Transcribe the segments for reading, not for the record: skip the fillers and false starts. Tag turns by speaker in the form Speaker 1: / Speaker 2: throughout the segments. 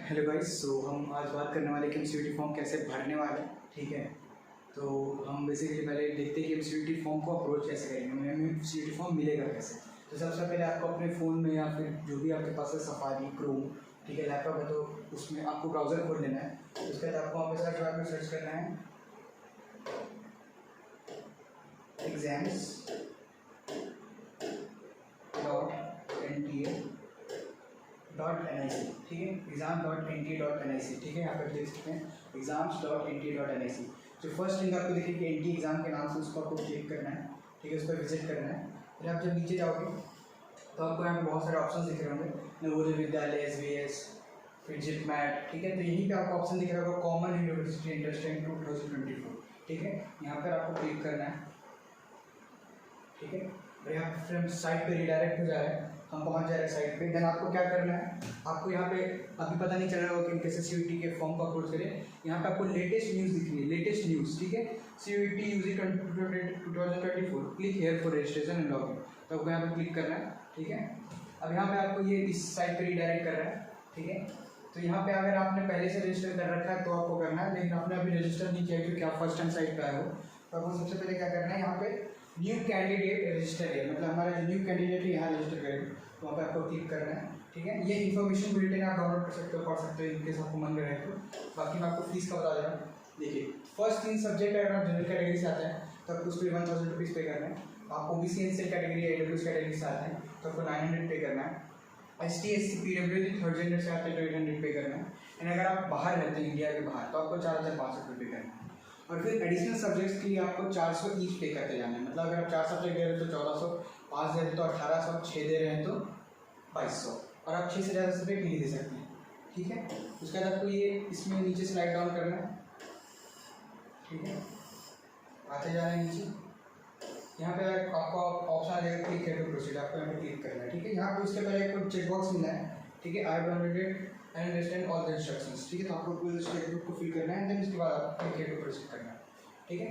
Speaker 1: Hello guys. सो हम आज बात करने वाले कि एमसीयूटी फॉर्म कैसे भरने वाले हैं। ठीक है, तो हम बेसिकली पहले देखते हैं कि एमसीयूटी फॉर्म को अप्रोच कैसे करेंगे, हमें एमसीयूटी फॉर्म मिलेगा कैसे। तो सबसे पहले आपको अपने फ़ोन में या फिर जो भी आपके पास है, सफारी, क्रोम, ठीक है, लैपटॉप है तो उसमें आपको ब्राउज़र खोल लेना है। उसके बाद आपको वहाँ पे सर्च करना है exams.nta.nic, ठीक है, exam.nta.nic, ठीक है, यहाँ पर देख सकते हैं exams.nta.nic। जो फर्स्ट लिंक आपको दिखेगी एनटी एग्ज़ाम के नाम से, उसको आपको क्लिक करना है, ठीक है, उस पर विजिट करना है। फिर आप जब नीचे जाओगे तो आपको यहाँ पे बहुत सारे ऑप्शन दिख रहे होंगे, नवोदय विद्यालय, एसवीएस, फिर जिपमैट, ठीक है। तो यहीं पे आपको ऑप्शन दिख रहा होगा कॉमन यूनिवर्सिटी इंटरेस्टेड 2024, ठीक है, यहाँ पर आपको क्लिक करना है, ठीक है। और यहाँ पे फिर साइट पे रिडायरेक्ट हो जा रहा है, हम पहुँच जा रहे हैं साइट पे। देन आपको क्या करना है, आपको यहाँ पे अभी पता नहीं चल रहा होगा कि कैसे सीयूईटी के फॉर्म को अप्रोच करें। यहाँ पे आपको लेटेस्ट न्यूज़ दिख रही है, लेटेस्ट न्यूज़, ठीक है, CUET UG 2024, click here for registration and login. तो आपको यहाँ पे क्लिक करना है, ठीक है। अब यहाँ पे आपको ये इस साइट पे रिडायरेक्ट कर रहा है, ठीक है। तो यहाँ पे अगर आपने पहले से रजिस्टर कर रखा है तो आपको करना है, लेकिन आपने अभी रजिस्टर नहीं किया क्योंकि आप फर्स्ट टाइम साइट पे आए हो, तो आपको सबसे पहले क्या करना है, यहाँ पे न्यू कैंडिडेट रजिस्टर है, मतलब हमारा जो न्यू कैंडिडेट है यहाँ रजिस्टर करेंगे, तो वहाँ पे आपको क्लिक करना है, ठीक है। ये इन्फॉर्मेशन बुलेटिन आप डाउनलोड कर सकते हो, पढ़ सकते हो इनकेस आपको मन रहे तो। बाकी मैं आपको फीस का बता दे रहा हूँ। देखिए, फर्स्ट 3 सब्जेक्ट अगर आप जनरल कैटेगरी से आते हैं तो आपको उसके 1000 रुपीज़ पे करना है। आप ओबीसी एनसीएल कैटेगरी या ईडब्ल्यूएस कैटेगरी से आते हैं तो आपको 900 पे करना है। ST SC PWD third gender से आते हैं तो 800 पे करना है। एंड अगर आप बाहर रहते हैं इंडिया के बाहर तो आपको 4500 पे करना है। और फिर एडिशनल सब्जेक्ट्स के लिए आपको 400 ईच पे करते जाना है। मतलब अगर आप 4 सब्जेक्ट दे रहे हैं तो 1400, 5 दे रहे हैं तो 1800, 6 दे रहे हैं तो 2200, और आप 6 से ज़्यादा सब्जेक्ट नहीं दे सकते हैं, ठीक है। उसके बाद आपको ये इसमें नीचे स्लाइड डाउन करना है, ठीक है, आते जा रहे हैं नीचे। यहाँ पे आपको ऑप्शन आ जाएगा क्लिक हेयर टू प्रोसीड, आपको यहाँ पे क्लिक करना है, ठीक है। यहाँ पे उसके पहले एक चेक बॉक्स मिलना है, ठीक है, I downloaded and understand all the instructions, ठीक है। तो आपको पूरे स्टेटमेंट को फिल करना है, देन उसके बाद आपको क्लिक हेयर टू प्रोसीड करना है, ठीक है।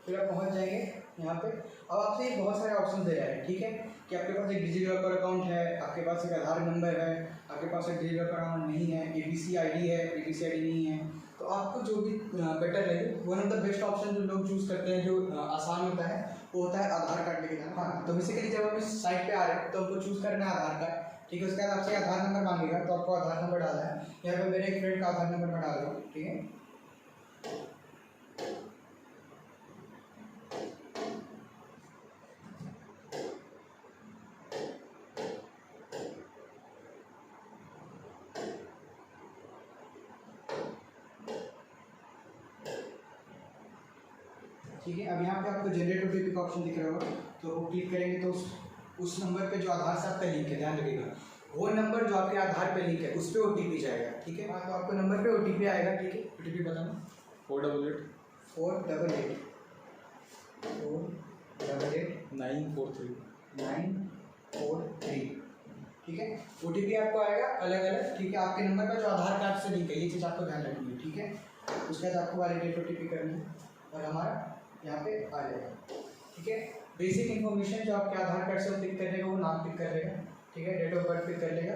Speaker 1: फिर आप पहुँच जाएंगे यहाँ पे। अब आपसे ये बहुत सारे ऑप्शन दे रहा है, ठीक है, कि आपके पास एक डिजिलॉकर अकाउंट है, आपके पास एक आधार नंबर है, आपके पास एक डिजिलॉकर अकाउंट नहीं है, एबीसी आईडी है, एबीसी आईडी नहीं है। तो आपको जो भी बेटर लगे, one of the best option जो लोग चूज़ करते हैं, जो आसान होता है, वो होता है आधार कार्ड लेके जाना। हाँ, तो बेसिकली जब हम इस साइट पे आ रहे हैं तो हमको चूज़ करना है आधार कार्ड, ठीक है। उसके बाद आपसे आधार नंबर मांगेगा, तो आपको आधार नंबर डालना है। यहाँ पे मेरे एक फ्रेंड का आधार नंबर मैं डाल रहा हूँ, ठीक है। ठीक है, अब यहाँ पे आपको जनरेट ओटीपी का ऑप्शन दिख रहा होगा, तो वो क्लिक करेंगे तो उस नंबर पे जो आधार से आपका लिंक है, ध्यान रखिएगा, वो नंबर जो आपके आधार पे लिंक है उस पर ओटीपी जाएगा, ठीक है। तो आपको नंबर पे ओटीपी आएगा, ठीक है। ओटीपी बताना
Speaker 2: 488
Speaker 1: 488
Speaker 2: 943
Speaker 1: 943, ठीक है। ओटीपी आपको आएगा अलग अलग, ठीक है, आपके नंबर का जो आधार कार्ड से लिंक है, ये चीज़ आपको ध्यान रखनी है, ठीक है। उसके बाद आपको वैलिडेट ओटीपी करनी है और हमारा यहाँ पे आ जाएगा, ठीक है। बेसिक इन्फॉर्मेशन जो आपके आधार कार्ड से पिक कर लेगा, वो नाम पिक कर लेगा, ठीक है, डेट ऑफ बर्थ पिक कर लेगा,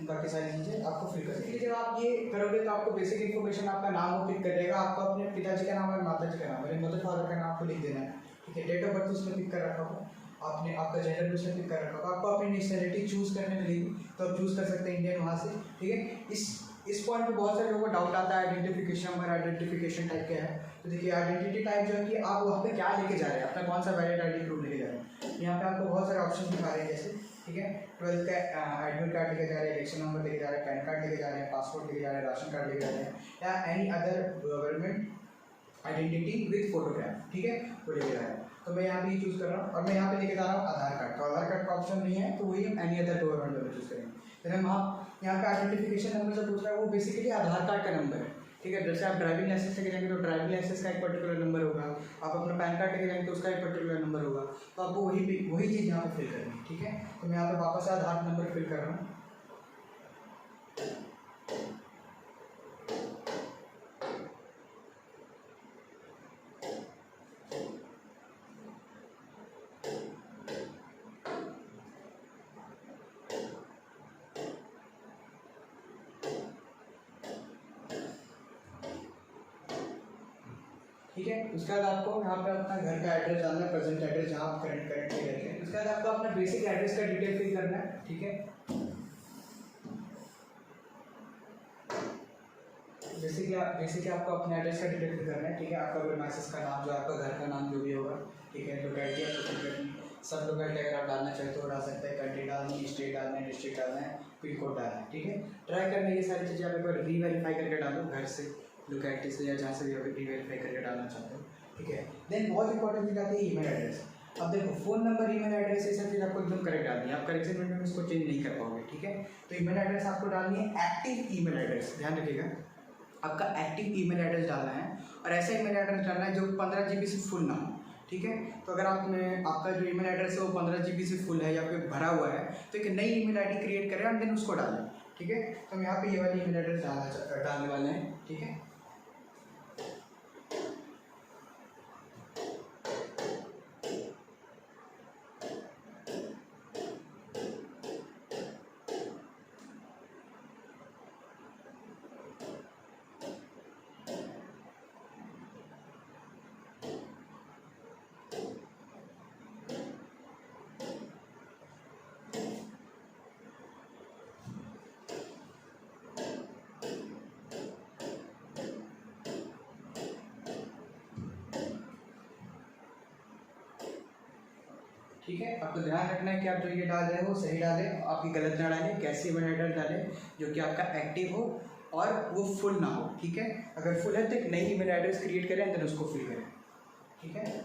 Speaker 1: बाकी सारी चीज़ें आपको फिल कर देगी। जब आप ये करोगे तो आपको बेसिक इन्फॉर्मेशन आपका नाम वो पिक कर लेगा, आपको अपने पिताजी का नाम और माता जी का नाम, मेरे मदर फादर का नाम आपको लिख देना है, ठीक है। डेट ऑफ बर्थ उसमें पिक कर रखा होगा आपने, आपका जेंडर भी उसमें पिक कर रखा होगा, आपको अपनी नेशनलिटी चूज़ करने मिलेगी, तो आप चूज़ कर सकते हैं इंडियन वहाँ से, ठीक है। इस पॉइंट पे बहुत सारे लोगों को डाउट आता है, आइडेंटिफिकेशन नंबर, आइडेंटिफिकेशन टाइप क्या है। तो देखिए, आइडेंटिटी टाइप जो है कि आप वहाँ पे क्या लेके जा रहे हैं, अपना कौन सा वैलिड आईडी प्रूफ लेके जा रहे हैं। यहाँ पे आपको बहुत सारे ऑप्शन दिखा रहे हैं, जैसे, ठीक है, 12th का एडमिट कार्ड लेके जा रहे हैं, इलेक्शन नंबर लेके जा रहे हैं, पैन कार्ड लेके जा रहे हैं, पासपोर्ट लेके जा रहे हैं, राशन कार्ड लेके जा रहे हैं, या any other government identity with photograph, ठीक है, वो लेके जा रहे हैं। तो मैं यहाँ पे ये चूज़ कर रहा हूँ, और मैं यहाँ पे लेके जा रहा हूँ आधार कार्ड। तो आधार कार्ड का ऑप्शन नहीं है, तो वही हम एनी अदर गवर्नमेंट वाला चूज़ करेंगे। फिर हम यहाँ पे आइडेंटिफिकेशन नंबर जो पूछ रहा है वो बेसिकली आधार कार्ड का नंबर है, ठीक है। जैसे आप ड्राइविंग लाइसेंस लेके जाएंगे तो ड्राइविंग लाइसेंस का एक पर्टिकुलर नंबर होगा, आप अपना पैन कार्ड लेके जाएंगे तो उसका एक पर्टिकुलर नंबर होगा, तो आपको वही चीज़ यहाँ पे फिल करनी है, ठीक है। तो मैं यहाँ पे वापस से आधार नंबर फिल कर रहा हूँ, ठीक है। उसके बाद आपको यहाँ पे अपना घर का एड्रेस डालना है, प्रेजेंट एड्रेस जहाँ आप करंट रहते हैं। उसके बाद आपको अपना बेसिक एड्रेस का डिटेल फिल करना है, ठीक है। बेसिकली आपको अपने एड्रेस का डिटेल फिल करना है, ठीक है। आपका प्रीमाइसेस का नाम, जो आपका घर का नाम जो भी होगा, ठीक है। लोकेलिटी या लोकेलिटी, सब लोकेलिटी अगर आप डालना चाहें तो डाल सकते हैं। कंट्री डालनी है, स्टेट डालना है, डिस्ट्रिक्ट डालना है, पिन कोड डालना है, ठीक है। ट्राई करना है ये सारी चीज़ें आप एक बार रीवेरीफाई करके डालो, घर से, लोकेलिटी से या जहाँ से भी रीवेरीफाई करके डालना चाहते हो, ठीक है। देन बहुत इंपॉर्टेंट चीज़ आती है ईमेल एड्रेस। अब देखो फ़ोन नंबर, ईमेल एड्रेस, ये सब चीज़ आपको एकदम करेक्ट डालनी है। आप करेक्शन में इसको चेंज नहीं कर पाओगे, ठीक है। तो ईमेल एड्रेस आपको डालनी है एक्टिव ईमेल एड्रेस, ध्यान रखिएगा। आपका एक्टिव ईमेल एड्रेस डालना है और ऐसा ईमेल एड्रेस डालना है जो 15 GB से फुल ना हो, ठीक है। तो अगर आपका जो ईमेल एड्रेस है वो 15 GB से फुल है या फिर भरा हुआ है, तो एक नई ईमेल आईडी क्रिएट करें और देन उसको डालें, ठीक है। तो हम यहाँ पे ये वाली ईमेल एड्रेस डालने वाले हैं, ठीक है। ठीक है। आपको ध्यान रखना है कि आप जो ये डाल रहे हो सही डालें, आपकी गलत ना डालें। कैसी ईमेल एड्रेस डालें जो कि आपका एक्टिव हो और वो फुल ना हो, ठीक है। अगर फुल है तो एक नई ईमेल एड्रेस क्रिएट करें, देन उसको फिल करें, ठीक है।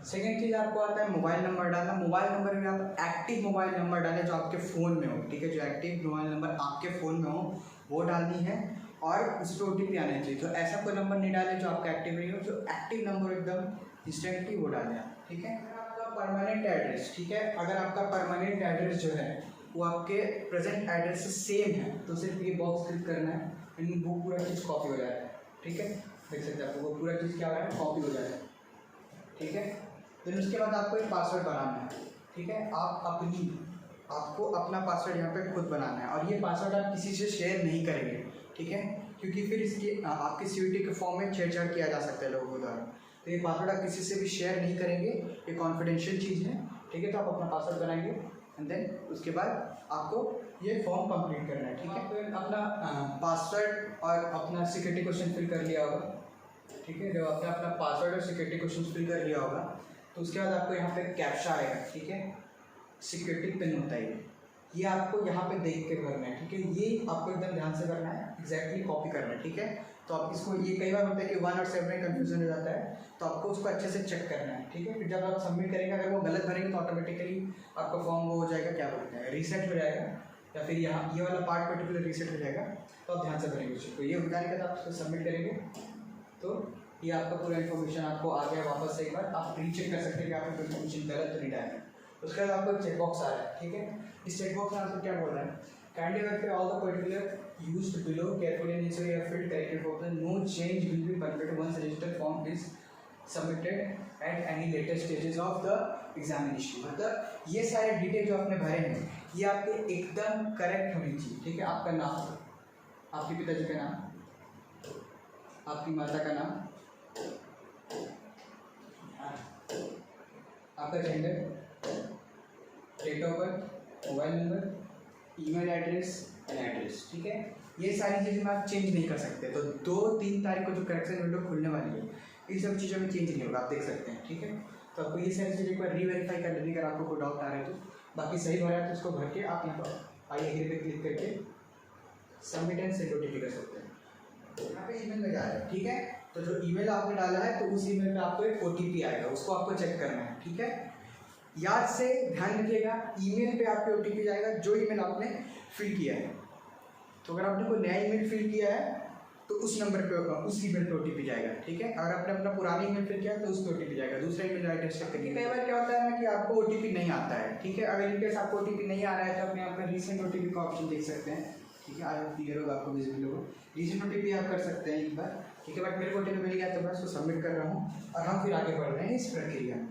Speaker 1: सेकेंड चीज़ आपको आता है मोबाइल नंबर डालना। मोबाइल नंबर में आप एक्टिव मोबाइल नंबर डालें जो आपके फ़ोन में हो, ठीक है। जो एक्टिव मोबाइल नंबर आपके फ़ोन में हो वो डालनी है और उस पर OTP आना चाहिए। तो ऐसा कोई नंबर नहीं डालें जो आपका एक्टिव नहीं हो, जो एक्टिव नंबर एकदम इंस्टेंटली वो डालें आप, ठीक है। आपका परमानेंट एड्रेस, ठीक है। अगर आपका परमानेंट एड्रेस जो है वो आपके प्रेजेंट एड्रेस से सेम है तो सिर्फ ये बॉक्स क्लिक करना है एंड वो पूरा चीज़ कॉपी हो जाता है, ठीक है। देख सकते हैं आपको वो पूरा चीज़ क्या हो रहा है, कॉपी हो जाता है, ठीक है। फिर उसके बाद आपको एक पासवर्ड बनाना है, ठीक है। आपको अपना पासवर्ड यहाँ पे खुद बनाना है और ये पासवर्ड आप किसी से शेयर नहीं करेंगे, ठीक है। क्योंकि फिर इसकी आपके CVT के फॉर्म में छेड़छाड़ किया जा सकता है लोगों द्वारा। तो ये पासवर्ड आप किसी से भी शेयर नहीं करेंगे, ये कॉन्फिडेंशियल चीज़ है, ठीक है। तो आप अपना पासवर्ड बनाएंगे एंड देन उसके बाद आपको ये फॉर्म कंप्लीट करना है, ठीक है। तो अपना पासवर्ड और अपना सिक्योरिटी क्वेश्चन फिल कर लिया होगा, ठीक है। जब आपने अपना पासवर्ड और सिक्योरिटी क्वेश्चन फिल कर लिया होगा तो उसके बाद आपको यहाँ पे कैप्चा आएगा, ठीक है। सिक्योरिटी पिन होता है ये आपको यहाँ पे देख के भरना है, ठीक है। ये आपको एकदम ध्यान से करना है, एग्जैक्टली कॉपी करना है, ठीक है। तो आप इसको, ये कई बार होता है कि 1 और 7 में कन्फ्यूजन हो जाता है, तो आपको उसको अच्छे से चेक करना है, ठीक है। फिर जब आप सबमिट करेंगे अगर वो गलत भरेंगे तो ऑटोमेटिकली आपका फॉर्म वो हो जाएगा, क्या बोलते हैं, रीसेट हो जाएगा, या फिर यहाँ ये वाला पार्ट पर्टिकुलर रीसेट हो जाएगा। तो आप ध्यान से भरेंगे उसको। ये हो जाने के बाद आप उसको सबमिट करेंगे तो ये आपका पूरा इन्फॉर्मेशन आपको आ गया वापस से। एक बार आप रीचेक कर सकते हैं कि आपने कोई इन्फॉर्मेशन गलत तो नहीं डाला है। उसके बाद आपको चेक बॉक्स आ रहा है, ठीक है। इस चेक बॉक्स में आपको क्या बोल रहा है, kindly verify all the particular used below carefully and ensure you have filled correctly for the no change will be permitted once registered form is submitted at any later stages of the examination. मतलब ये सारे detail जो आपने भरे हैं ये आपके एकदम करेक्ट होनी चाहिए, ठीक है। आपका नाम, आपके पिताजी का नाम, आपकी माता का नाम, आपका gender, date of birth, mobile number, email address and address, ठीक है। ये सारी चीज़ें में आप चेंज नहीं कर सकते। तो 2-3 तारीख को जो करेक्शन विंडो खुलने वाली है इन सब चीज़ों में चेंज नहीं होगा, आप देख सकते हैं, ठीक है। तो आपको ये सारी चीज़ें एक बार रीवेरीफाई कर लेनी अगर आपको कोई डाउट आ रहा है तो। बाकी सही भरा है तो इसको भर के आप यहाँ पर आई एग्री पे क्लिक करके सबमिट एंड सेंड OTP कर सकते हैं। यहाँ पे ईमेल में जा रहा है, ठीक है। तो जो ईमेल आपने डाला है तो उस ईमेल पे आपको एक OTP आएगा, उसको आपको चेक करना है, ठीक है। याद से ध्यान रखिएगा, ईमेल पे आपके OTP जाएगा जो ईमेल आपने फिल किया है। तो अगर आपने कोई नया ईमेल फिल किया है तो उस नंबर पे उस ईमेल पे OTP जाएगा, ठीक है। अगर आपने अपना पुराना ईमेल फिल किया है तो उस पर OTP जाएगा, दूसरा ईमेल एड्रेस चेक करिए। कई बार क्या होता है ना कि आपको OTP नहीं आता है, ठीक है। अगर इनकेस आपको OTP नहीं आ रहा है तो अपने यहाँ पर रीसेंट OTP का ऑप्शन देख सकते हैं, ठीक है। आज क्लियर होगा आपको, विजिबल होगा। रीसेंट OTP आप कर सकते हैं एक बार, ठीक है। बट मेरे को OTP मिल गया तो मैं उसको सबमिट कर रहा हूँ और हम फिर आगे बढ़ रहे हैं इस प्रक्रिया में,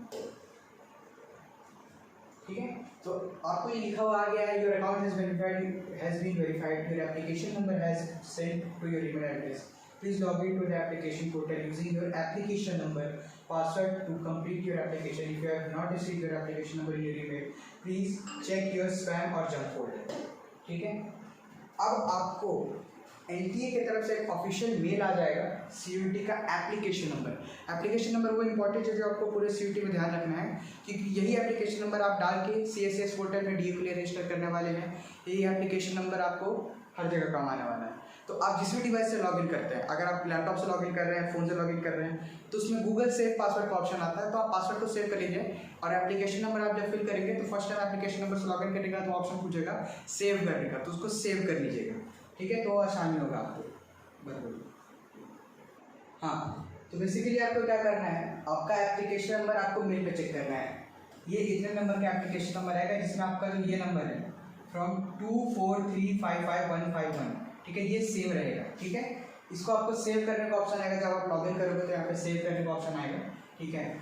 Speaker 1: ठीक है। तो आपको ये लिखा हुआ आ गया है, your account has been verified, your application number has send to your email address, please log in to the application portal using your application number password to complete your application, if you have not received your application number in your email please check your spam और junk folder, ठीक है। अब आपको NTA की तरफ से एक official mail आ जाएगा CUET का एप्लीकेशन नंबर। एप्लीकेशन नंबर वो इंपॉर्टेंट है जो आपको पूरे CUET में ध्यान रखना है, क्योंकि यही एप्लीकेशन नंबर आप डाल के CSS पोर्टल में DA के लिए रजिस्टर करने वाले हैं। यही एप्लीकेशन नंबर आपको हर जगह काम आने वाला है। तो आप जिस भी डिवाइस से लॉगिन करते हैं, अगर आप लैपटॉप से लॉगिन कर रहे हैं, फ़ोन से लॉगिन कर रहे हैं, तो उसमें गूगल सेव पासवर्ड का ऑप्शन आता है, तो आप पासवर्ड को सेव कर लीजिए और एप्लीकेशन नंबर आप जब फिल करेंगे तो फर्स्ट टाइम एप्लीकेशन नंबर से लॉगिन करेगा तो ऑप्शन पूछेगा सेव करने का, तो उसको सेव कर लीजिएगा, ठीक है। तो आसानी होगा आपको, बराबर। हाँ, तो बेसिकली आपको क्या करना है, आपका एप्लीकेशन नंबर आपको मेल पे चेक करना है। ये इतने नंबर का एप्लीकेशन नंबर आएगा जिसमें आपका जो ये नंबर है फ्रॉम 243555151, ठीक है, ये सेव रहेगा, ठीक है। इसको आपको सेव करने का ऑप्शन आएगा, जब आप लॉगिन करोगे तो यहाँ पे सेव करने का ऑप्शन आएगा, ठीक है।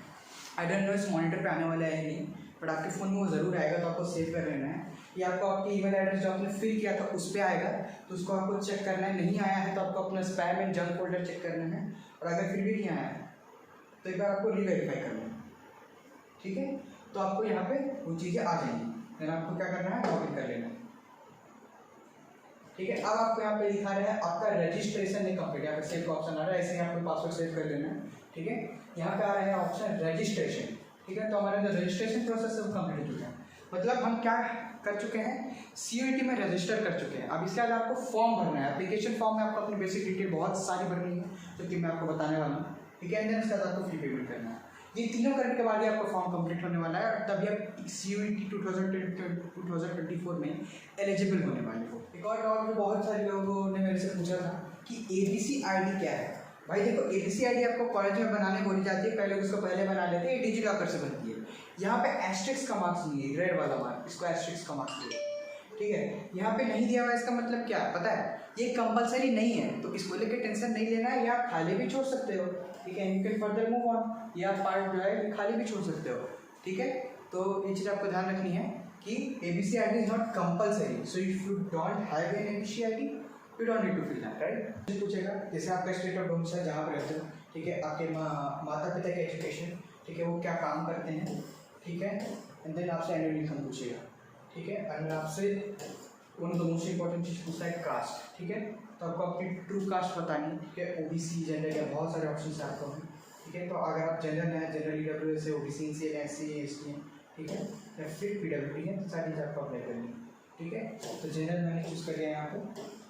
Speaker 1: आई डोंट नो इस मॉनिटर पे आने वाला है नहीं, बट आपके फ़ोन में वो ज़रूर आएगा, तो आपको सेव कर लेना है। ये आपको आपकी ईमेल एड्रेस जो आपने फिल किया था उस पर आएगा, तो उसको आपको चेक करना है। नहीं आया है तो आपको अपना spam and junk folder check करना है, और अगर फिर भी नहीं आया है तो एक बार आपको रीवेरीफाई करना है, ठीक है। तो आपको यहाँ पे वो चीज़ें आ जाएंगी, देन आपको क्या करना है, लॉगिन कर लेना है, ठीक है। अब आपको यहाँ पे दिखा रहा है आपका रजिस्ट्रेशन नहीं कंप्लीट, यहाँ पे सेव का ऑप्शन आ रहा है, ऐसे ही आपको पासवर्ड सेव कर लेना है, ठीक है। यहाँ पे आ रहा है ऑप्शन रजिस्ट्रेशन, ठीक है। तो हमारा जो रजिस्ट्रेशन प्रोसेस सब कंप्लीट हो गया, मतलब हम क्या कर चुके हैं, CUET में रजिस्टर कर चुके हैं। अब इसके बाद आपको फॉर्म भरना है। एप्लीकेशन फॉर्म में आपको अपनी बेसिक डिटेल बहुत सारी भरनी है, जो कि मैं आपको बताने वाला हूँ, ठीक है। एंड उसके बाद आपको फी पेमेंट करना है। ये तीनों करने के बाद ही आपका फॉर्म कंप्लीट होने वाला है, और तभी आप CUET 2024 में एलिजिबल होने वाले हो। एक और डाउट बहुत सारे लोगों ने मेरे से पूछा था कि ABC ID क्या है। भाई देखो, ABC ID आपको कॉलेज में बनाने बोली जाती है, पहले उसको पहले बना लेते हैं, ये डिजिलॉकर से बनती है। यहाँ पे एस्ट्रिक्स का मार्क्स नहीं है, रेड वाला मार्क, इसको एस्ट्रिक्स का मार्क्स दिया, ठीक है। यहाँ पे नहीं दिया हुआ, इसका मतलब क्या पता है, ये कंपलसरी नहीं है, तो इसको लेकर टेंशन नहीं लेना है। ये आप खाली भी छोड़ सकते हो, ठीक है। You can further move on, ये आप पार्ट जो है खाली भी छोड़ सकते हो, ठीक है। तो ये चीज़ आपको ध्यान रखनी है कि ABC ID is not compulsory, so if you don't have an ABC ID you don't need to fill that, right. पूछेगा जैसे आपका स्टेट ऑफ डोमिसाइल जहाँ पर रहते हो, ठीक है, आपके माता पिता के एजुकेशन, ठीक है, वो क्या काम करते हैं, ठीक है। एंड देन आपसे एनुअल इनकम पूछेगा, ठीक है। एंड आपसे one of the most important चीज़ पूछता है कास्ट, ठीक है। तो आपको अपनी ट्रू कास्ट बतानी है, ठीक है। OBC जनरल या बहुत सारे ऑप्शन है आपको, ठीक है। तो अगर आप जनरल हैं, जनरल EWS से OBC से SC ST हैं, ठीक है, या फिर PWD है, तो सारी चीज़ आपको अप्लाई करनी है, ठीक है। तो जनरल मैंने चूज़ कर लिया यहाँ पे।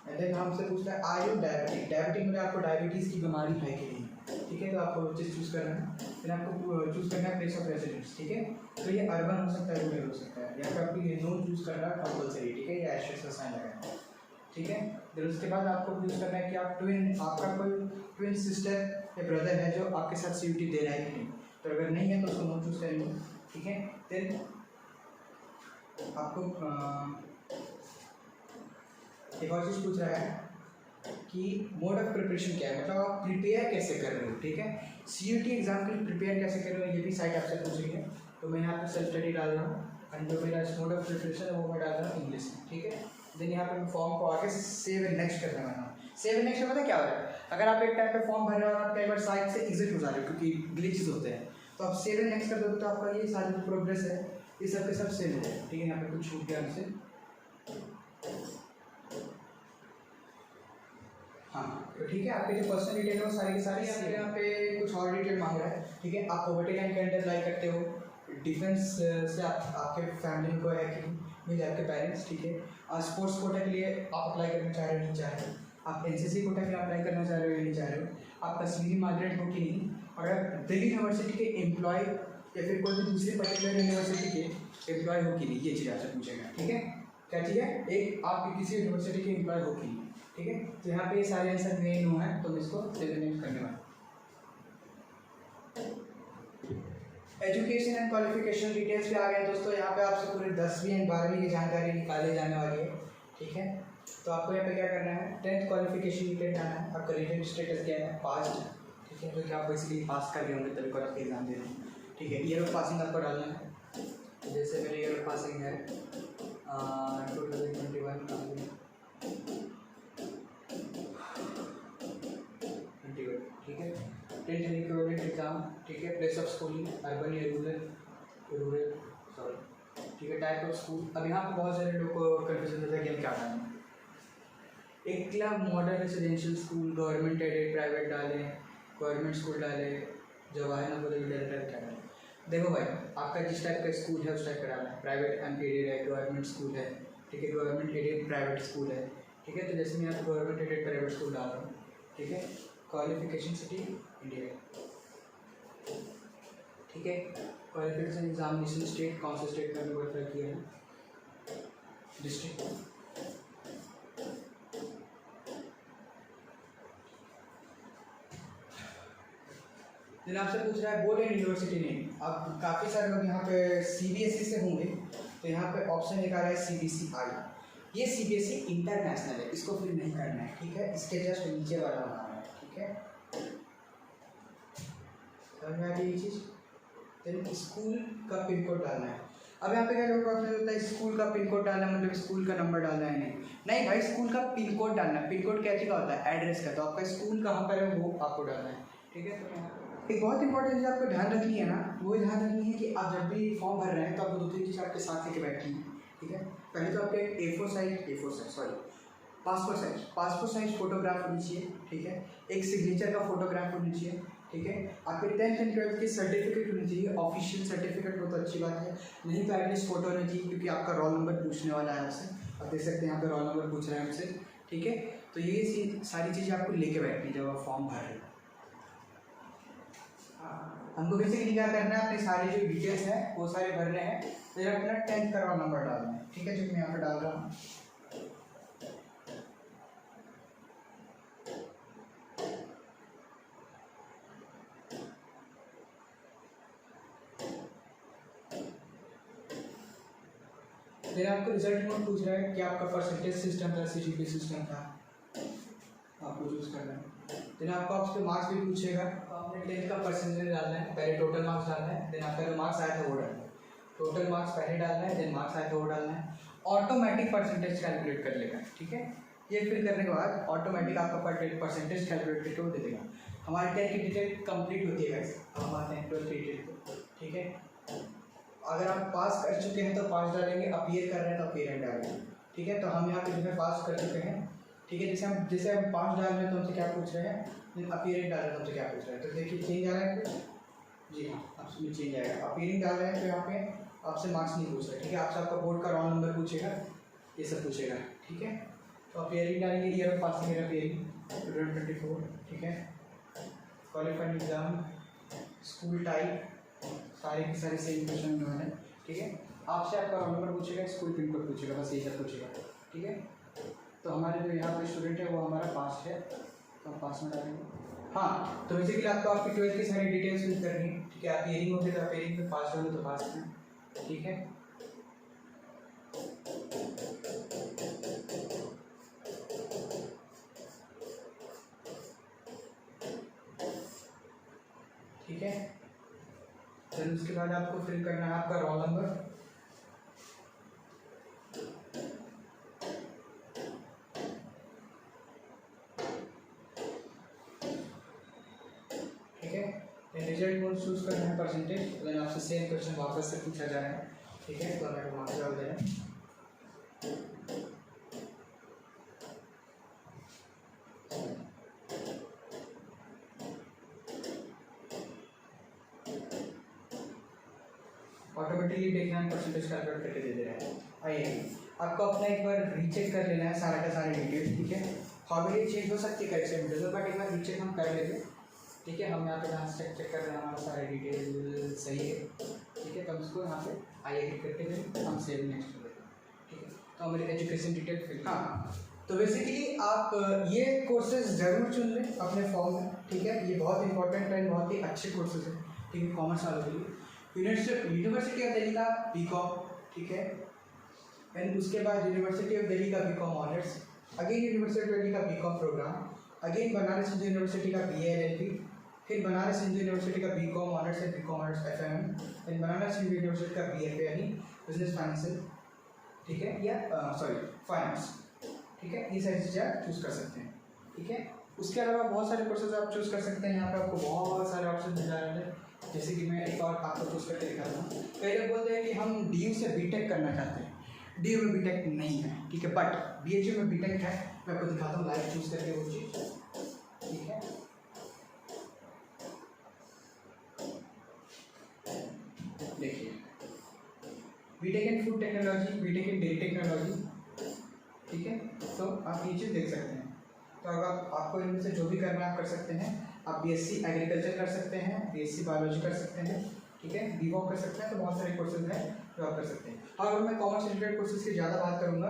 Speaker 1: एंड देन हमसे पूछता है आर यू डायबिटिक, डायबिटिक में आपको डायबिटीज़ की बीमारी है कि नहीं, ठीक है। तो आपको चीज़ चूज़ करना है, फिर आपको चूज़ करना है प्लेस ऑफ रेजिडेंस, ठीक है। तो ये अर्बन हो सकता है, रूरल हो सकता है, या फिर आपको ये नो चूज़ करना है कंपलसरी, ठीक है, या एस्ट्रिक्स का साइन लगाना है, ठीक है। फिर उसके बाद आपको चूज़ करना है कि आप आपका कोई ट्विन सिस्टर या ब्रदर है जो आपके साथ CUET दे रहा है कि नहीं। तो अगर नहीं है तो उसको नो चूज़ करेंगे, ठीक है। देन आपको एक और चीज़ पूछ रहा है कि मोड ऑफ प्रिपरेशन क्या है, मतलब आप प्रिपेयर कैसे कर रहे हो, ठीक है। CUET एग्जाम के लिए प्रिपेयर कैसे कर रहे हो, ये भी साइट आपसे पूछ रही है। तो मैं यहाँ पे सेल्फ स्टडी डाल रहा हूँ, एंड जो मेरा मोड ऑफ प्रिपरेशन है वो मैं डाल रहा हूँ इंग्लिश में, ठीक है। देन यहाँ पे मैं फॉर्म को आगे सेव एंड नेक्स्ट करने वाला हूँ। सेव एंड नेक्स्ट में पता क्या हो रहा है, अगर आप एक टाइम पे फॉर्म भर रहे हो और आप कई बार साइट से एग्जिट हो जा रहे हो क्योंकि ग्लिचेस होते हैं, तो आप सेव एंड नेक्स्ट कर दोगे तो आपका ये सारी जो प्रोग्रेस है ये सब के सब सेव हो जाए, ठीक है। यहाँ पे कुछ छूट गया हमसे, हाँ, तो ठीक है। आपके जो पर्सनल डिटेल है वो सारी की सारी यहाँ पे कुछ और डिटेल मांग रहा है, ठीक है। आप पॉवर्टी लाइन के अंडर अप्लाई करते हो, डिफेंस से आपके फैमिली को है कि मिल आपके पेरेंट्स, ठीक है। स्पोर्ट्स कोटा के लिए आप अप्लाई करना चाह रहे हो नहीं चाह रहे हो, आप NCC कोटा के लिए अप्लाई करना चाह रहे हो या नहीं चाह रहे हो, आप कश्मीरी माइग्रेंट हो कि नहीं, और आप दिल्ली यूनिवर्सिटी के या फिर कोई भी दूसरी पर्टिकुलर यूनिवर्सिटी के एम्प्लॉय हो कि नहीं, ये चीज़ आपसे पूछेगा। ठीक है, क्या चीज़ है, एक आप किसी यूनिवर्सिटी के एम्प्लॉय हो कि नहीं। ठीक है, तो यहाँ पे ये सारे आंसर मेन नो है, तो मैं इसको एलिमिनेट करने वाला। एजुकेशन एंड क्वालिफिकेशन डिटेल्स पे आ गए दोस्तों। यहाँ पे आपसे पूरे 10वीं एंड 12वीं की जानकारी निकाली जाने वाली है। ठीक है, तो आपको यहाँ पे क्या करना है, 10th क्वालिफिकेशन डिटेल डालना है, आपका रिजल्ट स्टेटस क्या है, पास। ठीक है, क्योंकि आप बेसिकली पास कर रहे होंगे तभी को आपके एग्जाम दे रहे हैं। ठीक है, ईयर ऑफ पासिंग आपको डालना है, तो जैसे मेरे ईयर ऑफ पासिंग है 2021। ठीक है, 10th इक्विवेलेंट एग्जाम। ठीक है, प्लेस ऑफ स्कूलिंग अर्बन या रूरल सॉरी। ठीक है, टाइप ऑफ स्कूल। अब यहाँ पे बहुत सारे लोग को कन्फ्यूजन होता है कि हम क्या डालें। एक club, modern residential school, government aided, private डालें, गवर्नमेंट स्कूल डालें, जवाहर नवोदय विद्यालय क्या डालें। देखो भाई, आपका जिस टाइप का स्कूल है उस टाइप का डालना है। प्राइवेट अनएडेड है, गवर्नमेंट स्कूल है। ठीक है, गवर्नमेंट एडेड प्राइवेट स्कूल है। ठीक है, तो जैसे मैं यहाँ गवर्नमेंट एडेड प्राइवेट स्कूल डाल रहा हूँ। ठीक है, क्वालिफिकेशन सिटी इंडिया। ठीक है, क्वालिफिकेशन एग्जामिनेशन स्टेट, कौन से स्टेट में हमने क्वालिफाई किया है, डिस्ट्रिक्ट। फिर आपसे पूछ रहा है बोर्ड एंड यूनिवर्सिटी नेम। अब काफ़ी सारे लोग यहाँ पे CBSE से होंगे, तो यहाँ पे ऑप्शन निकाला है CBSE-I। ये CBSE इंटरनेशनल है, इसको फिर नहीं करना है। ठीक है, इसके जस्ट नीचे वाला बनाना है। ठीक है, समझ में आ गई ये चीज़। देन स्कूल का पिन कोड डालना है। अब यहाँ पे क्या लोग प्रॉब्लम होता है, स्कूल का पिन कोड डालना मतलब स्कूल का नंबर डालना है, नहीं भाई, स्कूल का पिन कोड डालना है। पिन कोड क्या चीज़ का होता है, एड्रेस का। तो आपका स्कूल कहाँ पर है वो आपको डालना है। ठीक है, तो एक बहुत इंपॉर्टेंट चीज़ आपको ध्यान रखनी है ना, वो ध्यान रखनी है कि आप जब भी फॉर्म भर रहे हैं तो आपको 2-3 चीज़ आपके साथ लेके बैठनी है। ठीक है, पहले तो आपके पासपोर्ट साइज फोटोग्राफ होनी चाहिए। ठीक है, एक सिग्नेचर का फोटोग्राफ होनी चाहिए। ठीक है, आपके 10th एंड 12th की सर्टिफिकेट होनी चाहिए, ऑफिशियल सर्टिफिकेट हो तो अच्छी बात है, नहीं तो एटलीस्ट फोटो होनी चाहिए, क्योंकि आपका रोल नंबर पूछने वाला है आपसे। आप देख सकते हैं यहाँ पे रोल नंबर पूछ रहे हैं हमसे। ठीक है, तो ये सारी चीज़ें आपको लेके बैठनी जब आप फॉर्म भर रहे हैं। हमको बेसिकली क्या करना है, अपनी सारी जो डिटेल्स हैं वो सारे भरने हैं, फिर अपना 10th का रोल नंबर डालना है। ठीक है, जो मैं यहाँ पे डाल रहा हूँ। फिर आपको रिजल्ट मोड पूछ रहा है कि आपका परसेंटेज सिस्टम था, CGPA सिस्टम था, आपको चूज करना है। फिर आपको आपके मार्क्स भी पूछेगा, तो आपने 10th का परसेंटेज डालना है, पहले टोटल मार्क्स डालना है, देन आपका जो मार्क्स आया था वो डालना है। टोटल मार्क्स पहले डालना है, देन मार्क्स आया था वो डालना है। ऑटोमेटिक परसेंटेज कैलकुलेट कर लेगा। ठीक है, ये फिल करने के बाद ऑटोमेटिक आपका परसेंटेज कैलकुलेट करके वो दे देगा। हमारी 10th की डिटेल कंप्लीट होती है गाइस, अब हम आते हैं 12th की डिटेल को। ठीक है, अगर आप पास कर चुके हैं तो पास डालेंगे, अपीयर कर रहे हैं तो अपीयर डालेंगे। ठीक है, तो हम यहाँ पे जो है पास कर चुके हैं। ठीक है, जैसे हम पास डाल रहे हैं तो हमसे क्या पूछ रहे हैं, अपीयरिंग डाल रहे हैं तो हमसे क्या पूछ रहे हैं, तो देखिए चेंज आ रहा है कुछ। जी हाँ, आपसे चेंज आएगा। अपीयरिंग डाल रहे हैं तो यहाँ पे आपसे मार्क्स नहीं पूछ रहे। ठीक है, आपसे आपका बोर्ड का रोल नंबर पूछेगा, ये सब पूछेगा। ठीक है, तो अपीयरिंग डालेंगे, ईयर ऑफ पासिंग है अपीयरिंग 2024। ठीक है, क्वालिफाइड एग्जाम, स्कूल टाइप, सारे के सारे सेम क्वेश्चन में है। ठीक है, आपसे आपका रोल नंबर पूछेगा, स्कूल पिन कोड पूछेगा, बस यही सब पूछेगा। ठीक है, तो हमारे जो यहाँ पे स्टूडेंट है वो हमारा पास है, तो हम पास में डालेंगे। हाँ, तो बेसिकली आपको आपकी 12th की सारी डिटेल्स फिल करनी है। ठीक है, आप ईयरिंग होगी तो आप ईयरिंग में, पास होगी तो पास में। ठीक है, ठीक है, फिर उसके बाद आपको फिल करना है आपका रोल नंबर। ठीक है, रिजल्ट मोड चूज करना है परसेंटेज, देन आपसे सेम क्वेश्चन वापस से पूछा जा रहा है। ठीक है, तो हमें मार्क्स डाल दे रहे हैं। ऑटोमेटिकली देखना है, परसेंटेज कैलकुलेट करके दे रहे हैं। आइए, आपको अपना एक बार रीचेक कर लेना है सारा का सारे डिटेल्स। ठीक है, फॉर्मेलिटी चेंज हो सकती है करेक्शन वीडियो, बट एक बार रीचेक हम कर लेंगे। ठीक है, हम यहाँ पे जहाँ से चेक कर रहे हैं हमारा सारे डिटेल सही है। पे आई एग्री करते हुए हम सेव नेक्स्ट हो गए, ठीक है। तो हमारी एजुकेशन डिटेल फिल, हाँ। तो बेसिकली आप ये कोर्सेज ज़रूर चुन लें अपने फॉर्म में, ठीक है। ये बहुत इंपॉर्टेंट है, बहुत ही अच्छे कोर्सेज हैं, ठीक है, कॉमर्स वालों के लिए। यूनिवर्सिटी ऑफ दिल्ली का बीकॉम, ठीक है। एंड उसके बाद यूनिवर्सिटी ऑफ दिल्ली का BCom honours, again university of Delhi का BCom programme, again Banaras Hindu university का BA LLB, फिर बनारस हिंदू यूनिवर्सिटी का बीकॉम ऑनर्स है, बीकॉम ऑनर्स FMM, फिर बनारस हिंदू यूनिवर्सिटी का BFA यानी बिजनेस फाइनेंशियल, ठीक है, या फाइनेंस, ठीक है। ये सारी चीज़ें आप चूज़ कर सकते हैं, ठीक है। उसके अलावा बहुत सारे कोर्सेज आप चूज़ कर सकते हैं। यहाँ पे आपको बहुत सारे ऑप्शन मिल रहे हैं, जैसे कि मैं एक और आपको चूज़ करके दिखाता हूँ। कई लोग बोलते हैं कि हम DU से BTech करना चाहते हैं, DU में BTech नहीं है, ठीक है, बट BHU में BTech है। मैं आपको दिखाता हूँ लाइव चूज़ करके वो चीज़, ठीक है। देखिए BTech इन फूड टेक्नोलॉजी, BTech इन डेयरी टेक्नोलॉजी, ठीक है। तो आप ये चीज़ देख सकते हैं। तो अगर आपको इनमें से जो भी करना है आप कर सकते हैं। आप BSc एग्रीकल्चर कर सकते हैं, BSc बायोलॉजी कर सकते हैं, ठीक है, BVOC कर सकते हैं। तो बहुत सारे कोर्सेज हैं जो आप कर सकते हैं। और मैं कॉमर्स रिलेटेड कोर्सेज की ज़्यादा बात करूँगा,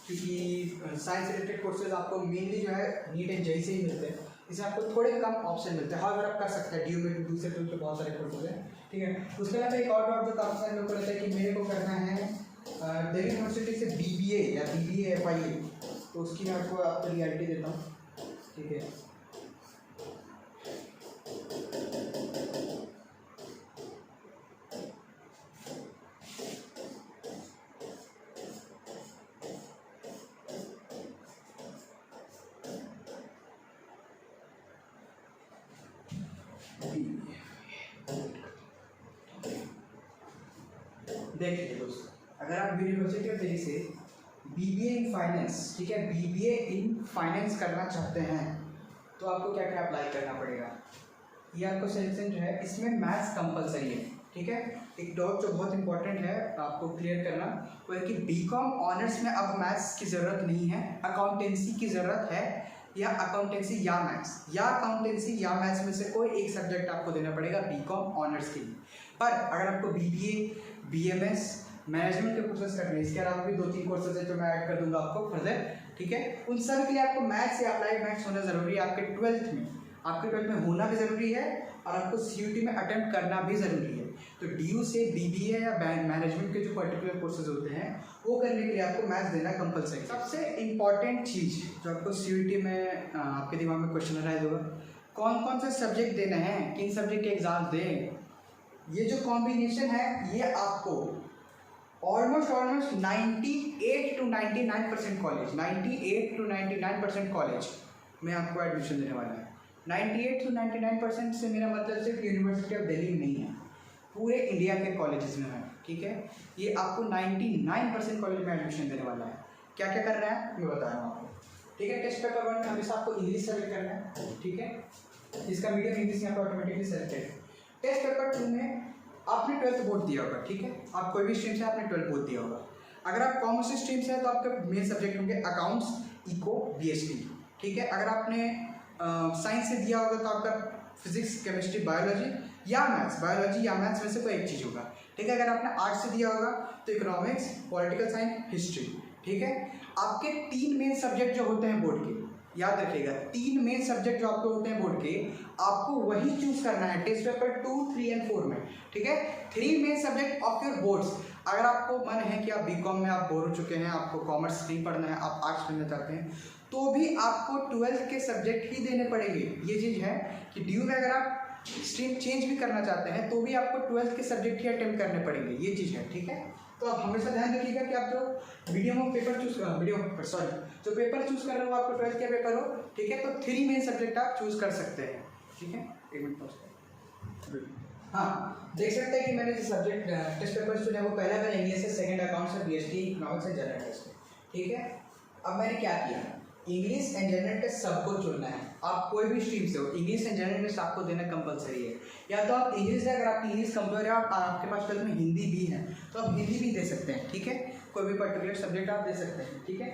Speaker 1: क्योंकि साइंस रिलेटेड कोर्सेज आपको मेनली जो है नीट एंड JEE से ही मिलते हैं। इसमें आपको थोड़े कम ऑप्शन मिलते हैं। हाँ, अगर आप कर सकते हैं DU में दूसरे के बहुत सारे कोर्सेज हैं, ठीक है। उसके अलावा एक और डाउट जो काफ़ी सारे लोग को रहता है कि मेरे को करना है दिल्ली यूनिवर्सिटी से BBA या BBA FIA, तो उसकी मैं आपको रियलिटी देता हूँ, ठीक है। देखिए दोस्तों, अगर आप यूनिवर्सिटी ऑफ दिल्ली से BBA इन फाइनेंस, ठीक है, BBA इन फाइनेंस करना चाहते हैं, तो आपको क्या क्या अप्लाई करना पड़ेगा। ये आपको सिलेक्शन जो है इसमें मैथ्स कंपलसरी है, ठीक है। एक डाउट जो बहुत इंपॉर्टेंट है आपको क्लियर करना, वो है कि बीकॉम ऑनर्स में अब मैथ्स की ज़रूरत नहीं है, अकाउंटेंसी की ज़रूरत है, या अकाउंटेंसी या मैथ्स, या अकाउंटेंसी या मैथ्स में से कोई एक सब्जेक्ट आपको देना पड़ेगा बीकॉम ऑनर्स के लिए। पर अगर आपको BBA, BMS, मैनेजमेंट के कोर्सेज करने हैं, इसके अलावा भी 2-3 कोर्सेज है जो मैं ऐड कर दूंगा आपको फर्दर, ठीक है। उन सब के लिए आपको मैथ्स या अप्लाइड मैथ्स होना ज़रूरी है। आपके 12th में, आपके 12th में होना भी ज़रूरी है, और आपको CUT में अटेम्प्ट करना भी ज़रूरी है। तो DU से BBA या मैनेजमेंट के जो पर्टिकुलर कोर्सेज होते हैं वो करने के लिए आपको मैथ्स देना कंपलसरी। सबसे इम्पॉर्टेंट चीज़ जो आपको CUT में आपके दिमाग में क्वेश्चन आ होगा, कौन कौन से सब्जेक्ट देने हैं, किन सब्जेक्ट के एग्जाम दें। ये जो कॉम्बिनेशन है ये आपको almost 98 to 99% college, 98 to 99% college में आपको एडमिशन देने वाला है। 98 to 99% से मेरा मतलब सिर्फ यूनिवर्सिटी ऑफ दिल्ली में नहीं है, पूरे इंडिया के कॉलेजेस में है, ठीक है। ये आपको 99% कॉलेज में एडमिशन देने वाला है। क्या क्या कर रहा है मैं बता रहा हूँ आपको, ठीक है। टेस्ट पेपर 1 में हमेशा आपको इंग्लिश सेलेक्ट करना है, ठीक है, इसका मीडियम इंग्लिश यहाँ पर ऑटोमेटिकली सेलेक्टेड है। टेस्ट पेपर 2 में आपने 12th बोर्ड दिया होगा, ठीक है, आप कोई भी स्ट्रीम से आपने 12th बोर्ड दिया होगा। अगर आप कॉमर्स स्ट्रीम से है तो आपके मेन सब्जेक्ट होंगे अकाउंट्स, इको, BST, ठीक है। अगर आपने साइंस से दिया होगा तो आपका फिजिक्स, केमिस्ट्री, बायोलॉजी या मैथ्स, बायोलॉजी या मैथ्स में से कोई एक चीज़ होगा, ठीक है। अगर आपने आर्ट्स से दिया होगा तो इकोनॉमिक्स, पॉलिटिकल साइंस, हिस्ट्री, ठीक है। आपके 3 मेन सब्जेक्ट जो होते हैं बोर्ड के, याद रखिएगा, 3 मेन सब्जेक्ट जो आपके होते हैं बोर्ड के, आपको वही चूज करना है टेस्ट पेपर 2, 3 एंड 4 में, ठीक है। 3 main subject of your boards. अगर आपको मन है कि आप बीकॉम में आप बोर हो चुके हैं, आपको कॉमर्स नहीं पढ़ना है, आप आर्ट्स पढ़ना चाहते हैं, तो भी आपको 12th के सब्जेक्ट ही देने पड़ेंगे। ये चीज़ है कि DU में अगर आप स्ट्रीम चेंज भी करना चाहते हैं तो भी आपको 12th के सब्जेक्ट ही अटेम्प्ट करने पड़ेंगे, ये चीज़ है, ठीक है। तो आप हमेशा ध्यान रखिएगा कि आप जो वीडियो में पेपर चूज कर जो पेपर चूज कर रहे हो आपको 12th का पेपर हो, ठीक है। तो 3 मेन सब्जेक्ट आप चूज कर सकते हैं, ठीक है। 1 मिनट पॉज। हाँ, देख सकते हैं कि मैंने जो सब्जेक्ट टेस्ट पेपर चुने वो पहला मेरा इंग्लिश है, सेकंड अकाउंट्स है, BST, economics and general test, ठीक है। अब मैंने क्या किया, इंग्लिश एंड जनरल टेस्ट सबको चुनना है। आप कोई भी स्ट्रीम से हो, इंग्लिश एंड जनरल टेस्ट आपको देना कंपलसरी है। या तो आप इंग्लिश है, अगर आपकी इंग्लिश कमजोर है, आपके पास 12th में हिंदी भी है तो आप हिंदी भी दे सकते हैं, ठीक है। कोई भी पर्टिकुलर सब्जेक्ट आप दे सकते हैं, ठीक है।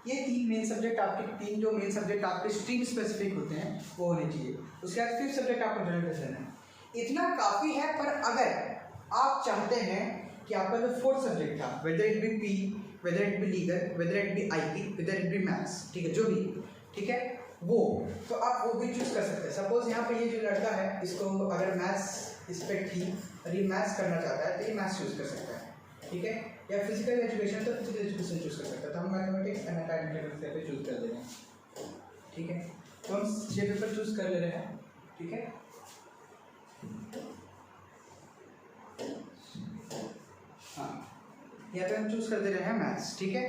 Speaker 1: ये 3 मेन सब्जेक्ट आपके 3 जो मेन सब्जेक्ट आपके स्ट्रीम स्पेसिफिक होते हैं वो होने चाहिए। उसके बाद 5th सब्जेक्ट आपको जनरल टेस्ट देना है। इतना काफ़ी है, पर अगर आप चाहते हैं कि कि आपका जो फोर्थ सब्जेक्ट था, whether it be P, whether it be legal, whether it be IT, whether it be maths, ठीक है, जो भी, ठीक है, वो तो आप वो भी चूज कर सकते हैं। सपोज यहाँ पे ये जो लड़का है, इसको अगर मैथ्स इस पर थी और ये मैथ्स करना चाहता है तो ये मैथ्स चूज कर सकता है, ठीक है, या फिजिकल एजुकेशन तो फिजिकल एजुकेशन चूज कर सकता है। तो हम मैथमेटिक्स एंड अकाडेमिक पे चूज कर दे रहे हैं, ठीक है। तो हम ये पेपर चूज कर ले रहे हैं, ठीक है। हाँ, यहाँ पे हम चूज कर दे रहे हैं मैथ्स, ठीक है।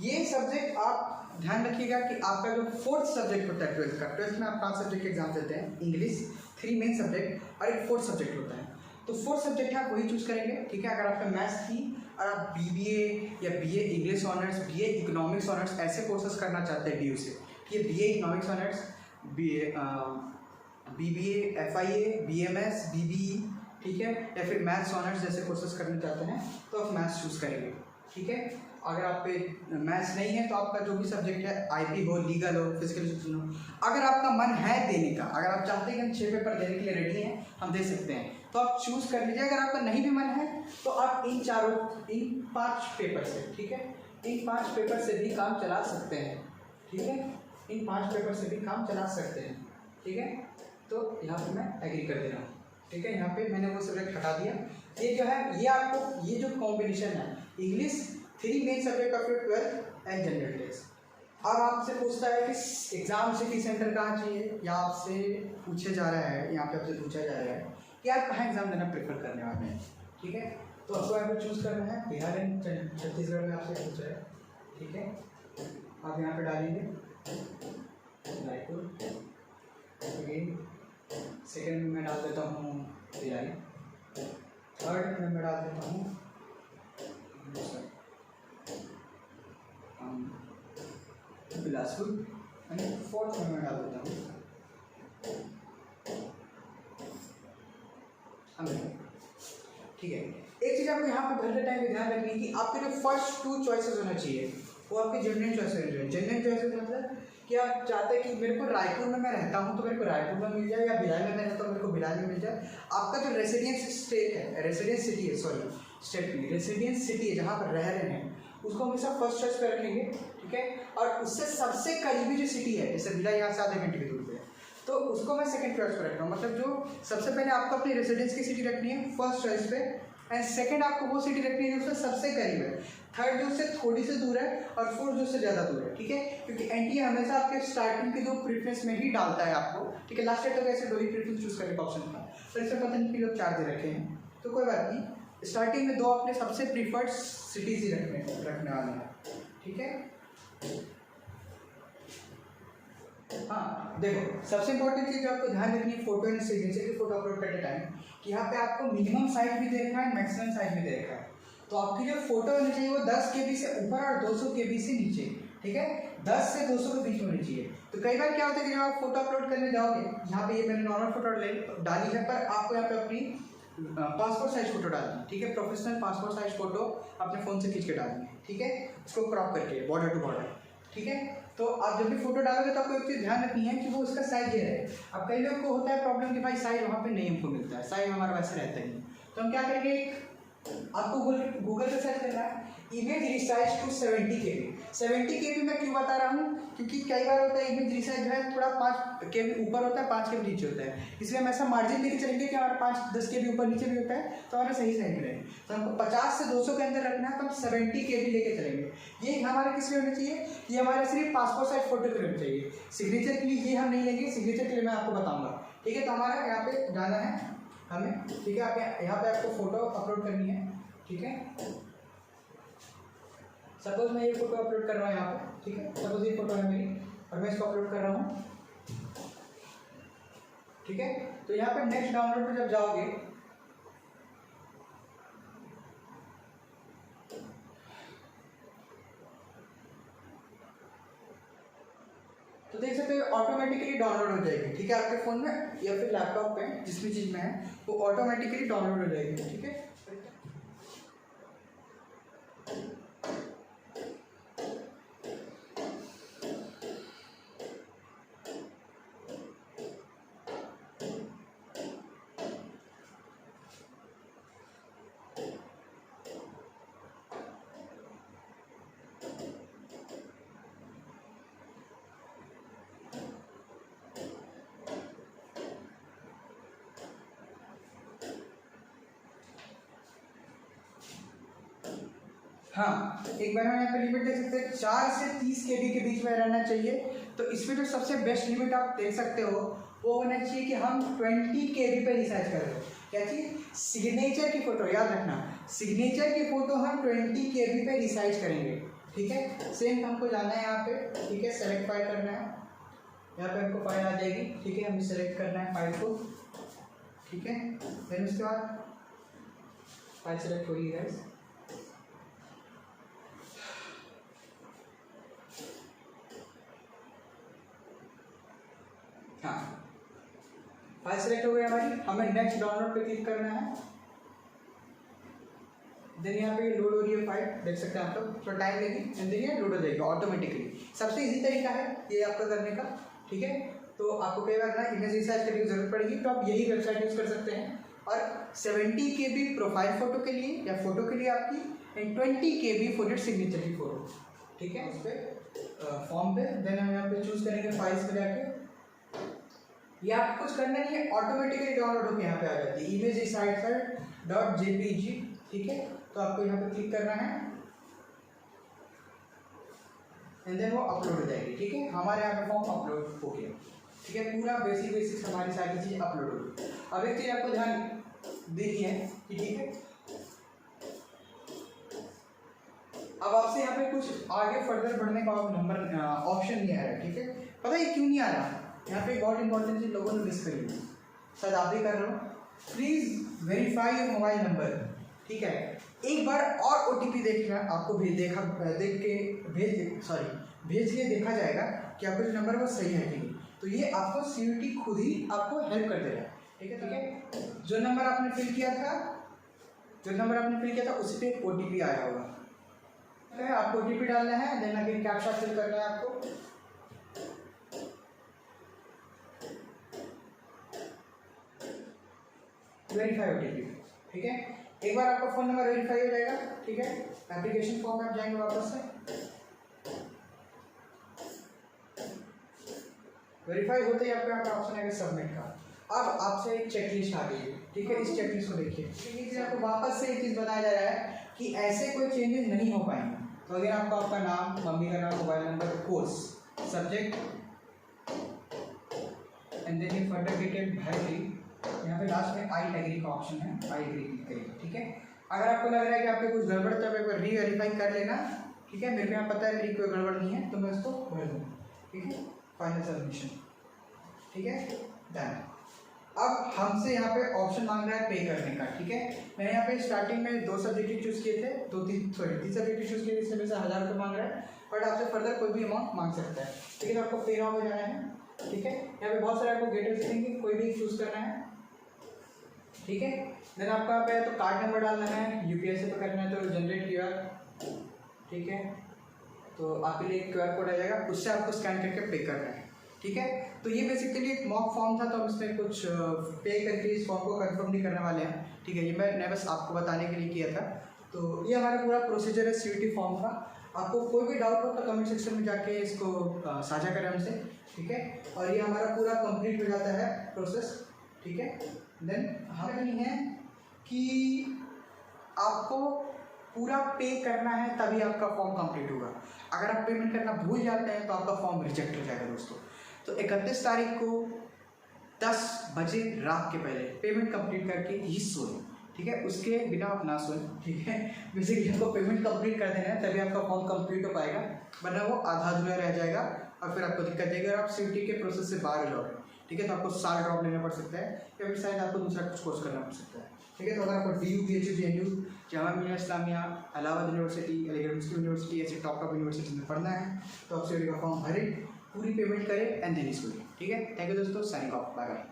Speaker 1: ये सब्जेक्ट आप ध्यान रखिएगा कि आपका जो फोर्थ सब्जेक्ट होता है ट्वेल्थ का, ट्वेल्थ में आप 5 सब्जेक्ट के एग्जाम देते हैं, इंग्लिश 3 मेन सब्जेक्ट और एक फोर्थ सब्जेक्ट होता है। तो फोर्थ सब्जेक्ट आप वही चूज करेंगे, ठीक है। अगर आपका मैथ्स थी और आप बीबीए या BA English honours, BA economics honours ऐसे कोर्सेज करना चाहते हैं डीयू से, ठीक है, BA economics honours, BBA, FIA, BMS, BBE, ठीक है, या फिर मैथ्स ऑनर्स जैसे कोर्सेज करना चाहते हैं तो आप मैथ्स चूज करेंगे, ठीक है। अगर आप पे मैथ्स नहीं है तो आपका जो भी सब्जेक्ट है, आईपी हो, लीगल हो, फिजिकल एजुकेशन हो, अगर आपका मन है देने का, अगर आप चाहते हैं कि हम 6 पेपर देने के लिए रेडी हैं, हम दे सकते हैं, तो आप चूज कर लीजिए। अगर आपका नहीं भी मन है तो आप इन 5 पेपर से, ठीक है, इन 5 पेपर से भी काम चला सकते हैं, ठीक है, इन 5 पेपर से भी काम चला सकते हैं, ठीक है। तो यहाँ पे मैं एग्री कर दे रहा हूँ, ठीक है। यहाँ पे मैंने वो सब्जेक्ट हटा दिया। ये जो है, ये आपको ये जो कॉम्बिनेशन है, English 3 main subject of your 12th and general test. अब आपसे पूछता है कि एग्जाम सिटी सेंटर कहाँ चाहिए, या आपसे पूछे जा रहा है, यहाँ पे आपसे पूछा जा रहा है कि आप कहाँ एग्जाम देना प्रेफर करने वाले हैं, ठीक है। तो आपको यहाँ पे चूज करना है बिहार एंड छत्तीसगढ़ में आपसे पूछा है, ठीक है। आप यहाँ पे डालेंगे रायपुर, अगेन सेकेंड में मैं डाल देता हूँ तैयारी, थर्ड में मैं डाल देता हूँ बिलासपुर, एंड फोर्थ में मैं डाल देता हूँ अमेरिका, ठीक है। एक चीज़ आपको यहाँ पे भरते टाइम ध्यान रखनी है कि आपके जो फर्स्ट 2 चॉइसेस होना चाहिए वो आपके जेन्युइन चॉइसेस होने चाहिए। जेन्युइन चॉइसेस मतलब कि आप चाहते हैं कि मेरे को रायपुर में मैं रहता हूँ तो मेरे को रायपुर में मिल जाए, या भिलाई में मैं रहता हूँ मेरे को भिलाई में मिल जाए। आपका जो रेसिडेंस स्टेट है, रेसिडेंस सिटी है, सॉरी स्टेट नहीं, रेसिडेंस सिटी है जहाँ पर रह रहे हैं, उसको हमेशा फर्स्ट चॉइस पर रखेंगे, ठीक है। और उससे सबसे करीबी जो सिटी है, जैसे भिलाई यहाँ से आधे घंटे की दूर पे है, तो उसको मैं सेकंड चॉइस पर रख रहा हूँ। मतलब जो सबसे पहले आपको अपनी रेसिडेंस की सिटी रखनी है फर्स्ट चॉइस पे, एंड सेकंड आपको वो सिटी रखनी है जो उससे सबसे करीब है, थर्ड जो उससे थोड़ी सी दूर है, और फोर्थ जो उससे ज़्यादा दूर है, ठीक है। क्योंकि एनटीए हमेशा आपके स्टार्टिंग के 2 प्रेफरेंस में ही डालता है आपको, ठीक है। लास्ट ईयर तो वैसे 2 ही प्रेफरेंस चूज करने का ऑप्शन था, पर इसमें पता नहीं कि लोग 4 दे रखे हैं, तो कोई बात नहीं। स्टार्टिंग में 2 अपने सबसे प्रीफर्ड सिटीज ही रखने वाले हैं, ठीक है। हाँ देखो, सबसे इंपॉर्टेंट चीज़ जो आपको ध्यान रखनी है फोटो एंड सिग्नेचर की फोटो अपलोड करते टाइम, कि यहाँ पे आपको मिनिमम साइज भी दे रखा है, मैक्सिमम साइज भी दे रखा है। तो आपकी जो फोटो होनी चाहिए वो 10 KB से ऊपर और 200 KB से नीचे, ठीक है, 10 से 200 के बीच में होनी चाहिए। तो कई बार क्या होता है कि जब आप फोटो अपलोड करने जाओगे, यहाँ पे ये मैंने नॉर्मल फोटो डाली है, पर आपको यहाँ पे अपनी पासपोर्ट साइज फोटो डालनी है, ठीक है। प्रोफेशनल पासपोर्ट साइज फोटो अपने फ़ोन से खींच के डालनी है, ठीक है, उसको क्रॉप करके बॉर्डर टू बॉर्डर, ठीक है। तो आप जब भी फोटो डालोगे तो आपको एक चीज़ ध्यान रखनी है कि वो उसका साइज ये रहे। अब कई लोग को होता है प्रॉब्लम कि भाई साइज वहाँ पे नहीं हमको मिलता है, साइज हमारा वैसे रहता ही नहीं, तो हम क्या करेंगे, आपको गूगल पे सर्च करना है image resize to 70 KB। 70 KB मैं क्यों बता रहा हूँ, क्योंकि कई बार होता है इमेज रिसाइज जो है थोड़ा 5 KB ऊपर होता है, 5 KB नीचे होता है, इसलिए हम ऐसा मार्जिन लेके चलेंगे कि हमारा 5-10 KB ऊपर नीचे भी होता है तो हमारा सही साइज में रहे। तो हमको 50 से 200 के अंदर रखना है, तो हम 70 KB लेके चलेंगे। ये हमारे किस लिए होना चाहिए, ये हमारे सिर्फ पासपोर्ट साइज फोटो के लिए होना चाहिए। सिग्नेचर के लिए ये हम नहीं लेंगे, सिग्नेचर के लिए मैं आपको बताऊँगा, ठीक है। तो हमारा यहाँ पे जाना है हमें, ठीक है। आप यहाँ पे आपको फोटो अपलोड करनी है, ठीक है। सपोज मैं ये फोटो अपलोड कर रहा हूँ यहाँ पे, ठीक है। सपोज ये फोटो है मेरी और मैं इसको अपलोड कर रहा हूँ, ठीक है। तो यहाँ पे नेक्स्ट डाउनलोड पे जब जाओगे तो देख सकते हो ऑटोमेटिकली डाउनलोड हो जाएगी, ठीक है। आपके फ़ोन में या फिर लैपटॉप पे जिस भी चीज़ में है वो ऑटोमेटिकली डाउनलोड हो जाएगी, ठीक है। हाँ, एक बार हम यहाँ पे लिमिट देख सकते हैं 4 से 30 KB के बीच में रहना चाहिए। तो इसमें जो सबसे बेस्ट लिमिट आप देख सकते हो वो होना चाहिए कि हम 20 KB पे रिसाइज कर रहे हो। क्या चीज़? सिग्नेचर की फ़ोटो, याद रखना, सिग्नेचर की फ़ोटो हम 20 KB पे रिसाइज करेंगे। ठीक है, सेम हमको जाना है यहाँ पे। ठीक है, सेलेक्ट फाइल करना है, यहाँ पे हमको फाइल आ जाएगी। ठीक है, हमें सेलेक्ट करना है फाइल को। ठीक है, फिर उसके बाद फाइल सेलेक्ट हो रही है गाइस। हाँ, फाइल सेलेक्ट हो गई हमारी, हमें नेक्स्ट डाउनलोड पे क्लिक करना है। देन यहाँ पे लोड हो रही है फाइल, देख सकते हैं आप लोग, थोड़ा टाइम लेगी एंड देन ये लोड हो जाएगी ऑटोमेटिकली। सबसे इजी तरीका है ये आपका करने का। ठीक है, तो आपको कई बार ना इमेज रिसाइज करने की जरूरत पड़ेगी तो आप यही वेबसाइट यूज़ कर सकते हैं। और 70 KB प्रोफाइल फ़ोटो के लिए या फोटो के लिए आपकी, and 20 KB for your signature की फ़ोटो। ठीक है, उस पर फॉर्म पे देन हम यहाँ पे चूज़ करेंगे फाइल्स में जाके। ये आप कुछ करना नहीं है, ऑटोमेटिकली डाउनलोड होकर यहाँ पे आ जाती है इमेज रिसाइज .jpg। ठीक है, तो आपको यहाँ पे क्लिक करना है एंड देन वो अपलोड हो जाएगी। ठीक है, हमारे यहाँ पे फॉर्म अपलोड हो गया। ठीक है, पूरा बेसिक्स हमारी सारी चीज़ें अपलोड हो गई। अब एक चीज़ आपको ध्यान देनी है कि ठीक है, अब आपसे यहाँ पे कुछ आगे फर्दर बढ़ने का नंबर ऑप्शन नहीं आ रहा है। ठीक है, पता है क्यों नहीं आ रहा? यहाँ पे बहुत इंपॉर्टेंट चीज लोगों ने मिस करी है, शायद आप भी कर रहे हो। Please verify your mobile number. ठीक है, एक बार और OTP देखना, आपको भेज के देखा जाएगा कि आपका जो नंबर है वो सही है कि नहीं। तो ये आपको CVT खुद ही आपको हेल्प कर देगा। ठीक है, जो नंबर आपने फिल किया था उस पर एक OTP आया होगा। ठीक है, आपको OTP डालना है, देन अगेन कैप्चा फिल करना है आपको। Verify OTP। ठीक है, एक बार आपका फ़ोन नंबर वेरीफाई हो जाएगा। ठीक है, एप्लीकेशन फॉर्म में आप जाएंगे वापस से, वेरीफाई होते ही आपको यहाँ पे ऑप्शन आएगा सबमिट का। अब आपसे एक चेकलिस्ट आ गई है। ठीक है, इस चेकलिस्ट को देखिए। ठीक है, आपको वापस से एक चीज़ बताया जा रहा है कि ऐसे कोई चेंजेस नहीं हो पाएंगे। तो अगर आपको आपका नाम, मम्मी का नाम, mobile number, course, subject and then ये फर्दर डिटेल भर ली। यहाँ पे लास्ट में आई एग्री का ऑप्शन है, आई एग्री क्लिक करिए। ठीक है, अगर आपको लग रहा है कि आपके कुछ गड़बड़ तो एक बार री-वेरीफाई कर लेना। ठीक है, मेरे को यहाँ पता है मेरी कोई गड़बड़ नहीं है तो मैं इसको भर दूँगा। ठीक है, फाइनल सबमिशन। ठीक है, डन। अब हमसे यहाँ पे ऑप्शन मांग रहा है पे करने का। ठीक है, मैंने यहाँ पे स्टार्टिंग में 2 सब्जेक्ट चूज़ किए थे, 3 सब्जेक्ट चूज़ किए थे, इसमें से 1000 रुपये मांग रहा है, बट आपसे फर्दर कोई भी अमाउंट मांग सकता है। ठीक है, तो आपको पे नाउ में जाना है। ठीक है, यहाँ पे बहुत सारे आपको गेटवे दिखेंगे, कोई भी चूज़ करना है। ठीक है, देन आपका पे तो कार्ड नंबर डालना है, UPI से पे करना है तो जनरेट QR। ठीक है, तो आपके लिए QR कोड आ जाएगा, उससे आपको स्कैन करके पे करना है। ठीक है, तो ये बेसिकली एक मॉक फॉर्म था, तो हम इसमें कुछ पे करके इस फॉर्म को कंफर्म नहीं करने वाले हैं। ठीक है, ये मैंने बस आपको बताने के लिए किया था। तो ये हमारा पूरा प्रोसीजर है CVT फॉर्म का। आपको कोई भी डाउट हो तो कमेंट सेक्शन में जाके इसको साझा करें हमसे। ठीक है, और ये हमारा पूरा कंप्लीट हो जाता है प्रोसेस। ठीक है, देन हमें नहीं है कि आपको पूरा पे करना है तभी आपका फॉर्म कंप्लीट होगा। अगर आप पेमेंट करना भूल जाते हैं तो आपका फॉर्म रिजेक्ट हो जाएगा दोस्तों। तो 31 तारीख को 10 बजे रात के पहले पेमेंट कंप्लीट करके ही सोएं। ठीक है, उसके बिना आप ना सोएं। ठीक है, बेसिकली आपको पेमेंट कंप्लीट कर देना है तभी आपका फॉर्म कंप्लीट हो पाएगा, वरना वो आधा अधूरा रह जाएगा और फिर आपको दिक्कत देगी। अगर आप CVT के प्रोसेस से बाहर हो जाओगे, ठीक है, तो आपको साल ड्रॉप लेना पड़ सकता है या फिर शायद आपको दूसरा कुछ कोर्स करना पड़ सकता है। ठीक है, तो अगर आपको DU, BHU, JNU, Jamia Millia Islamia, Allahabad university, Aligarh मुस्लिम यूनिवर्सिटी ऐसे टॉप यूनिवर्सिटी में पढ़ना है तो आप CVT का फॉर्म भरें, पूरी पेमेंट करें एंड देन इसको। ठीक है, थैंक यू दोस्तों, साइनिंग ऑफ, बाय बाय।